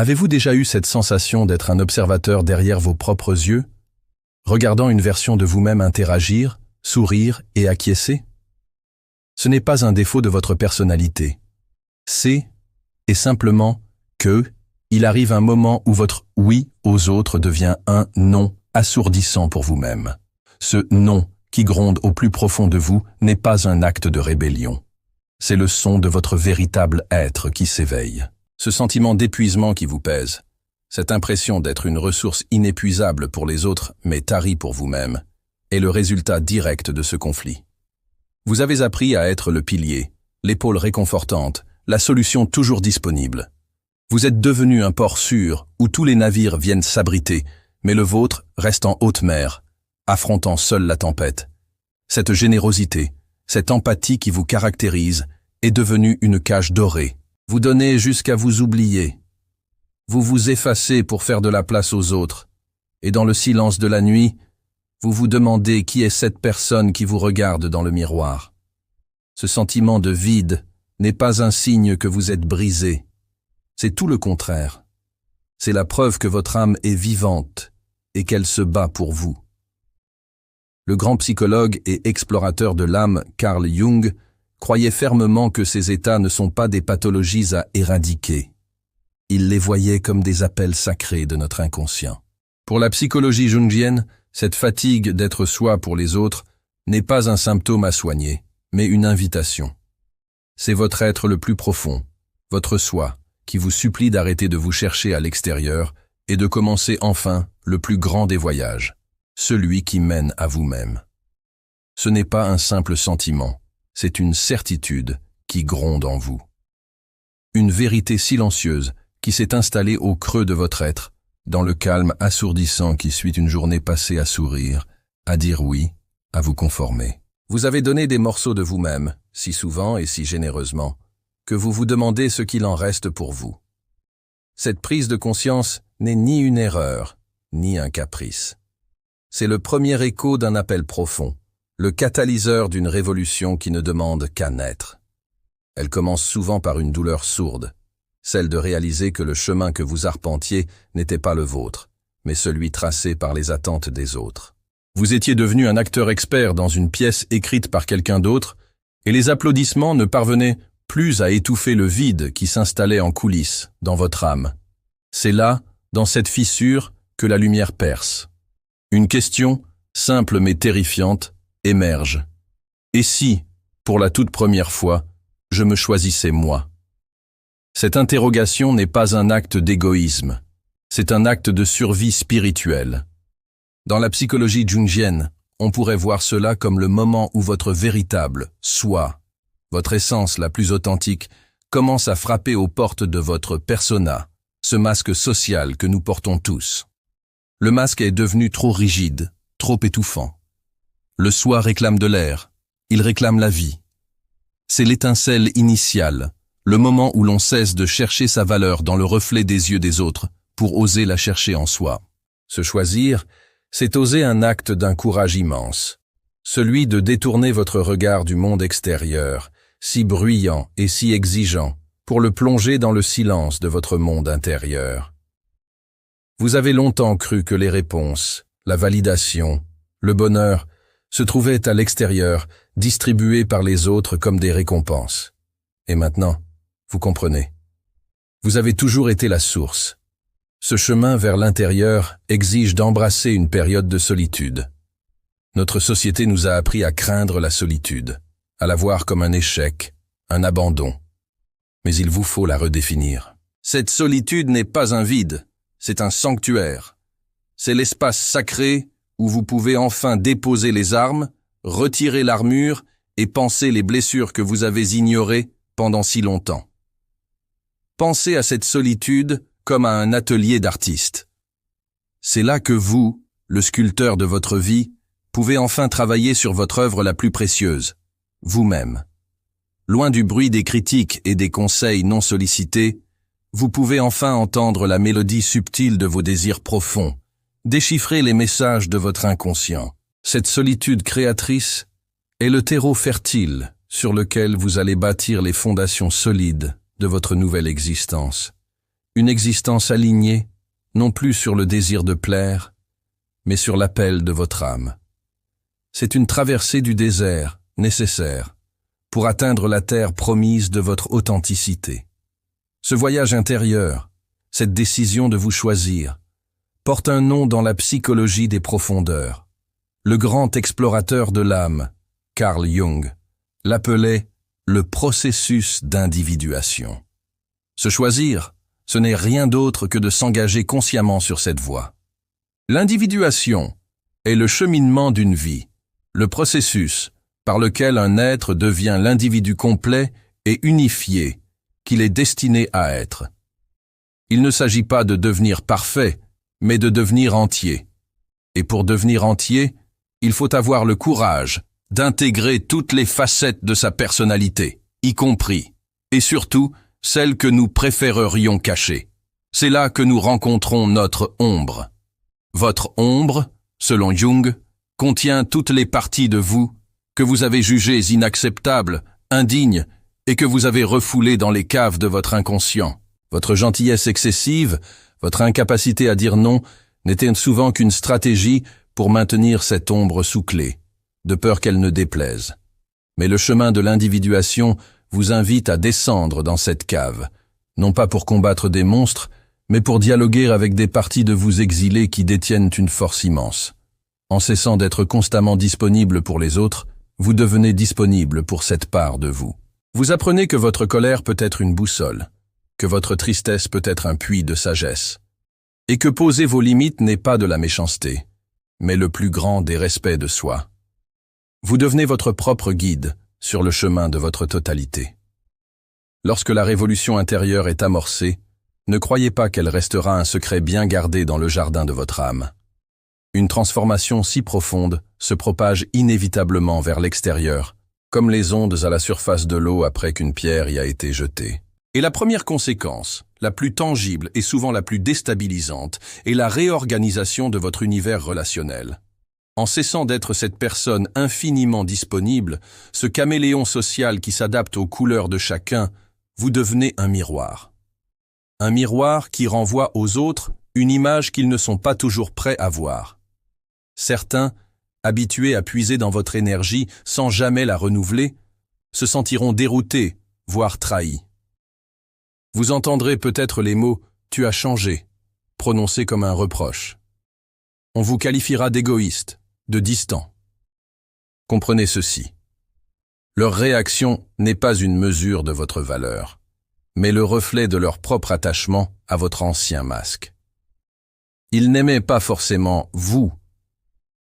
Avez-vous déjà eu cette sensation d'être un observateur derrière vos propres yeux, regardant une version de vous-même interagir, sourire et acquiescer? Ce n'est pas un défaut de votre personnalité. C'est, et simplement, que, il arrive un moment où votre « oui » aux autres devient un « non » assourdissant pour vous-même. Ce « non » qui gronde au plus profond de vous n'est pas un acte de rébellion. C'est le son de votre véritable être qui s'éveille. Ce sentiment d'épuisement qui vous pèse, cette impression d'être une ressource inépuisable pour les autres mais tarie pour vous-même, est le résultat direct de ce conflit. Vous avez appris à être le pilier, l'épaule réconfortante, la solution toujours disponible. Vous êtes devenu un port sûr où tous les navires viennent s'abriter, mais le vôtre reste en haute mer, affrontant seul la tempête. Cette générosité, cette empathie qui vous caractérise est devenue une cage dorée. Vous donnez jusqu'à vous oublier. Vous vous effacez pour faire de la place aux autres. Et dans le silence de la nuit, vous vous demandez qui est cette personne qui vous regarde dans le miroir. Ce sentiment de vide n'est pas un signe que vous êtes brisé. C'est tout le contraire. C'est la preuve que votre âme est vivante et qu'elle se bat pour vous. Le grand psychologue et explorateur de l'âme Carl Jung croyait fermement que ces états ne sont pas des pathologies à éradiquer. Il les voyait comme des appels sacrés de notre inconscient. Pour la psychologie jungienne, cette fatigue d'être soi pour les autres n'est pas un symptôme à soigner, mais une invitation. C'est votre être le plus profond, votre soi, qui vous supplie d'arrêter de vous chercher à l'extérieur et de commencer enfin le plus grand des voyages, celui qui mène à vous-même. Ce n'est pas un simple sentiment, c'est une certitude qui gronde en vous. Une vérité silencieuse qui s'est installée au creux de votre être, dans le calme assourdissant qui suit une journée passée à sourire, à dire oui, à vous conformer. Vous avez donné des morceaux de vous-même, si souvent et si généreusement, que vous vous demandez ce qu'il en reste pour vous. Cette prise de conscience n'est ni une erreur, ni un caprice. C'est le premier écho d'un appel profond, le catalyseur d'une révolution qui ne demande qu'à naître. Elle commence souvent par une douleur sourde, celle de réaliser que le chemin que vous arpentiez n'était pas le vôtre, mais celui tracé par les attentes des autres. Vous étiez devenu un acteur expert dans une pièce écrite par quelqu'un d'autre, et les applaudissements ne parvenaient plus à étouffer le vide qui s'installait en coulisses dans votre âme. C'est là, dans cette fissure, que la lumière perce. Une question, simple mais terrifiante, émerge. Et si, pour la toute première fois, je me choisissais moi? Cette interrogation n'est pas un acte d'égoïsme, c'est un acte de survie spirituelle. Dans la psychologie jungienne, on pourrait voir cela comme le moment où votre véritable soi, votre essence la plus authentique, commence à frapper aux portes de votre persona, ce masque social que nous portons tous. Le masque est devenu trop rigide, trop étouffant. Le soi réclame de l'air, il réclame la vie. C'est l'étincelle initiale, le moment où l'on cesse de chercher sa valeur dans le reflet des yeux des autres pour oser la chercher en soi. Se choisir, c'est oser un acte d'un courage immense, celui de détourner votre regard du monde extérieur, si bruyant et si exigeant, pour le plonger dans le silence de votre monde intérieur. Vous avez longtemps cru que les réponses, la validation, le bonheur se trouvaient à l'extérieur, distribués par les autres comme des récompenses. Et maintenant, vous comprenez. Vous avez toujours été la source. Ce chemin vers l'intérieur exige d'embrasser une période de solitude. Notre société nous a appris à craindre la solitude, à la voir comme un échec, un abandon. Mais il vous faut la redéfinir. Cette solitude n'est pas un vide, c'est un sanctuaire. C'est l'espace sacré où vous pouvez enfin déposer les armes, retirer l'armure et panser les blessures que vous avez ignorées pendant si longtemps. Pensez à cette solitude comme à un atelier d'artiste. C'est là que vous, le sculpteur de votre vie, pouvez enfin travailler sur votre œuvre la plus précieuse, vous-même. Loin du bruit des critiques et des conseils non sollicités, vous pouvez enfin entendre la mélodie subtile de vos désirs profonds, déchiffrer les messages de votre inconscient. Cette solitude créatrice est le terreau fertile sur lequel vous allez bâtir les fondations solides de votre nouvelle existence. une existence alignée, non plus sur le désir de plaire, mais sur l'appel de votre âme. C'est une traversée du désert, nécessaire, pour atteindre la terre promise de votre authenticité. Ce voyage intérieur, cette décision de vous choisir, porte un nom dans la psychologie des profondeurs. Le grand explorateur de l'âme, Carl Jung, l'appelait le processus d'individuation. Se choisir, ce n'est rien d'autre que de s'engager consciemment sur cette voie. L'individuation est le cheminement d'une vie, le processus par lequel un être devient l'individu complet et unifié qu'il est destiné à être. Il ne s'agit pas de devenir parfait, mais de devenir entier. Et pour devenir entier, il faut avoir le courage d'intégrer toutes les facettes de sa personnalité, y compris, et surtout, celles que nous préférerions cacher. C'est là que nous rencontrons notre ombre. Votre ombre, selon Jung, contient toutes les parties de vous que vous avez jugées inacceptables, indignes, et que vous avez refoulées dans les caves de votre inconscient. Votre gentillesse excessive, votre incapacité à dire non, n'était souvent qu'une stratégie pour maintenir cette ombre sous clé, de peur qu'elle ne déplaise. Mais le chemin de l'individuation vous invite à descendre dans cette cave, non pas pour combattre des monstres, mais pour dialoguer avec des parties de vous exilées qui détiennent une force immense. En cessant d'être constamment disponible pour les autres, vous devenez disponible pour cette part de vous. Vous apprenez que votre colère peut être une boussole, que votre tristesse peut être un puits de sagesse, et que poser vos limites n'est pas de la méchanceté, mais le plus grand des respects de soi. Vous devenez votre propre guide sur le chemin de votre totalité. Lorsque la révolution intérieure est amorcée, ne croyez pas qu'elle restera un secret bien gardé dans le jardin de votre âme. Une transformation si profonde se propage inévitablement vers l'extérieur, comme les ondes à la surface de l'eau après qu'une pierre y a été jetée. Et la première conséquence, la plus tangible et souvent la plus déstabilisante, est la réorganisation de votre univers relationnel. En cessant d'être cette personne infiniment disponible, ce caméléon social qui s'adapte aux couleurs de chacun, vous devenez un miroir. Un miroir qui renvoie aux autres une image qu'ils ne sont pas toujours prêts à voir. Certains, habitués à puiser dans votre énergie sans jamais la renouveler, se sentiront déroutés, voire trahis. Vous entendrez peut-être les mots « tu as changé » prononcés comme un reproche. On vous qualifiera d'égoïste, de distant. Comprenez ceci. Leur réaction n'est pas une mesure de votre valeur, mais le reflet de leur propre attachement à votre ancien masque. Ils n'aimaient pas forcément vous,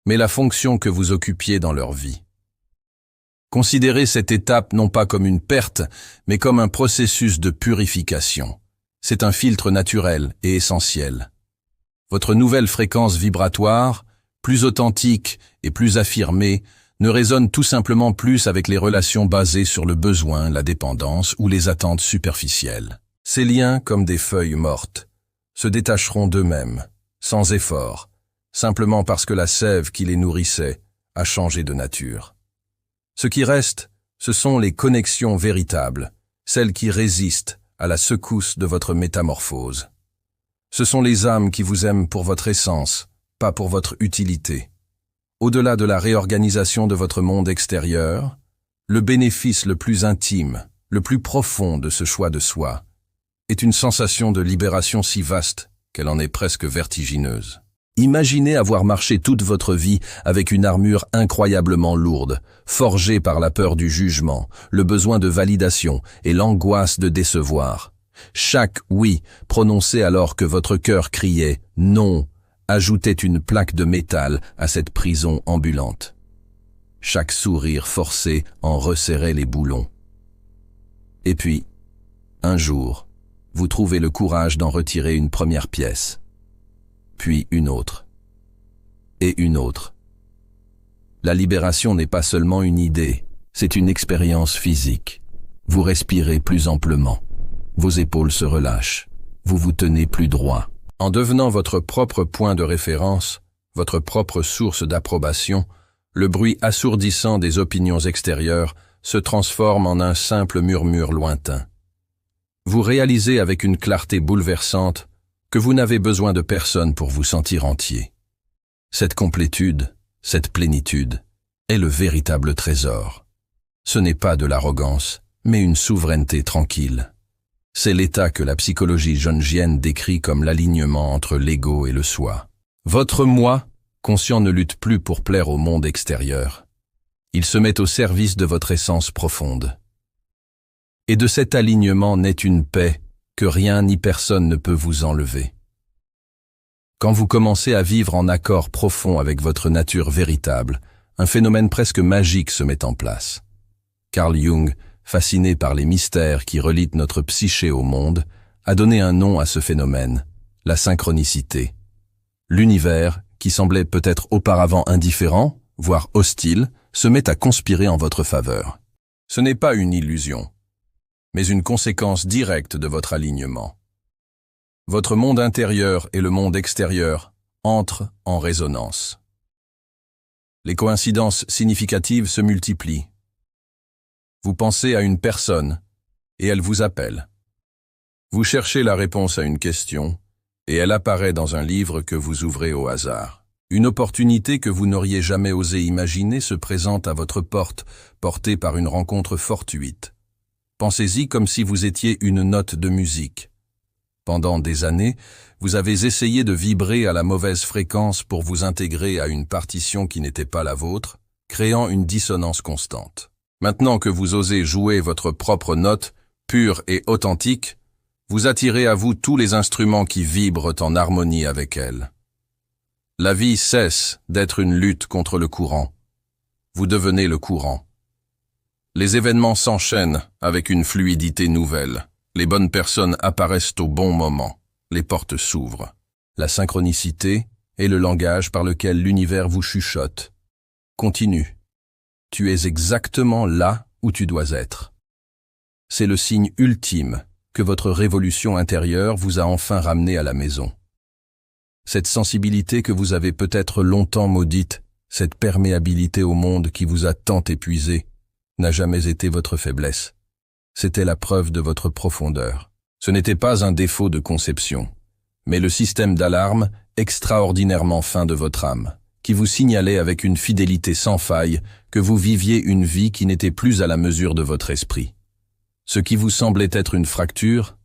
mais la fonction que vous occupiez dans leur vie. Considérez cette étape non pas comme une perte, mais comme un processus de purification. C'est un filtre naturel et essentiel. Votre nouvelle fréquence vibratoire, plus authentique et plus affirmée, ne résonne tout simplement plus avec les relations basées sur le besoin, la dépendance ou les attentes superficielles. Ces liens, comme des feuilles mortes, se détacheront d'eux-mêmes, sans effort, simplement parce que la sève qui les nourrissait a changé de nature. Ce qui reste, ce sont les connexions véritables, celles qui résistent à la secousse de votre métamorphose. Ce sont les âmes qui vous aiment pour votre essence, pas pour votre utilité. Au-delà de la réorganisation de votre monde extérieur, le bénéfice le plus intime, le plus profond de ce choix de soi, est une sensation de libération si vaste qu'elle en est presque vertigineuse. Imaginez avoir marché toute votre vie avec une armure incroyablement lourde, forgée par la peur du jugement, le besoin de validation et l'angoisse de décevoir. Chaque « oui » prononcé alors que votre cœur criait « non » ajoutait une plaque de métal à cette prison ambulante. Chaque sourire forcé en resserrait les boulons. Et puis, un jour, vous trouvez le courage d'en retirer une première pièce. Puis une autre. Et une autre. La libération n'est pas seulement une idée, c'est une expérience physique. Vous respirez plus amplement. Vos épaules se relâchent. Vous vous tenez plus droit. En devenant votre propre point de référence, votre propre source d'approbation, le bruit assourdissant des opinions extérieures se transforme en un simple murmure lointain. Vous réalisez avec une clarté bouleversante que vous n'avez besoin de personne pour vous sentir entier. Cette complétude, cette plénitude, est le véritable trésor. Ce n'est pas de l'arrogance, mais une souveraineté tranquille. C'est l'état que la psychologie jungienne décrit comme l'alignement entre l'ego et le soi. Votre moi, conscient, ne lutte plus pour plaire au monde extérieur. Il se met au service de votre essence profonde. Et de cet alignement naît une paix que rien ni personne ne peut vous enlever. Quand vous commencez à vivre en accord profond avec votre nature véritable, un phénomène presque magique se met en place. Carl Jung, fasciné par les mystères qui relient notre psyché au monde, a donné un nom à ce phénomène, la synchronicité. L'univers, qui semblait peut-être auparavant indifférent, voire hostile, se met à conspirer en votre faveur. Ce n'est pas une illusion, mais une conséquence directe de votre alignement. Votre monde intérieur et le monde extérieur entrent en résonance. Les coïncidences significatives se multiplient. Vous pensez à une personne, et elle vous appelle. Vous cherchez la réponse à une question, et elle apparaît dans un livre que vous ouvrez au hasard. Une opportunité que vous n'auriez jamais osé imaginer se présente à votre porte, portée par une rencontre fortuite. Pensez-y comme si vous étiez une note de musique. Pendant des années, vous avez essayé de vibrer à la mauvaise fréquence pour vous intégrer à une partition qui n'était pas la vôtre, créant une dissonance constante. Maintenant que vous osez jouer votre propre note, pure et authentique, vous attirez à vous tous les instruments qui vibrent en harmonie avec elle. La vie cesse d'être une lutte contre le courant. Vous devenez le courant. Les événements s'enchaînent avec une fluidité nouvelle. Les bonnes personnes apparaissent au bon moment. Les portes s'ouvrent. La synchronicité est le langage par lequel l'univers vous chuchote. Continue. Tu es exactement là où tu dois être. C'est le signe ultime que votre révolution intérieure vous a enfin ramené à la maison. Cette sensibilité que vous avez peut-être longtemps maudite, cette perméabilité au monde qui vous a tant épuisé, n'a jamais été votre faiblesse. C'était la preuve de votre profondeur. Ce n'était pas un défaut de conception, mais le système d'alarme extraordinairement fin de votre âme, qui vous signalait avec une fidélité sans faille que vous viviez une vie qui n'était plus à la mesure de votre esprit. Ce qui vous semblait être une fracture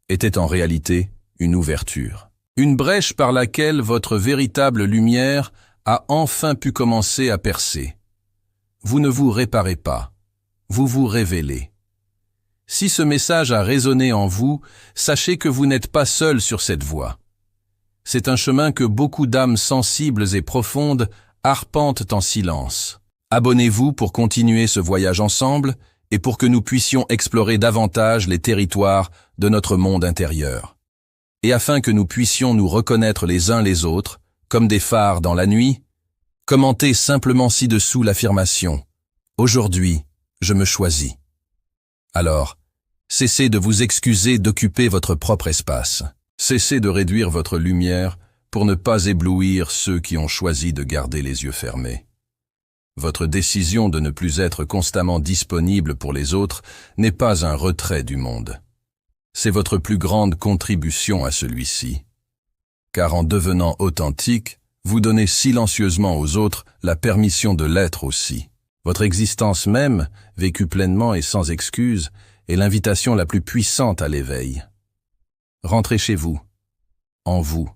était en réalité une ouverture. Une brèche par laquelle votre véritable lumière a enfin pu commencer à percer. Vous ne vous réparez pas, vous vous révélez. Si ce message a résonné en vous, sachez que vous n'êtes pas seul sur cette voie. C'est un chemin que beaucoup d'âmes sensibles et profondes arpentent en silence. Abonnez-vous pour continuer ce voyage ensemble et pour que nous puissions explorer davantage les territoires de notre monde intérieur. Et afin que nous puissions nous reconnaître les uns les autres, comme des phares dans la nuit, commentez simplement ci-dessous l'affirmation « Aujourd'hui, je me choisis ». Alors, cessez de vous excuser d'occuper votre propre espace. Cessez de réduire votre lumière pour ne pas éblouir ceux qui ont choisi de garder les yeux fermés. Votre décision de ne plus être constamment disponible pour les autres n'est pas un retrait du monde. C'est votre plus grande contribution à celui-ci. Car en devenant authentique, vous donnez silencieusement aux autres la permission de l'être aussi. Votre existence même, vécue pleinement et sans excuse, est l'invitation la plus puissante à l'éveil. Rentrez chez vous, en vous,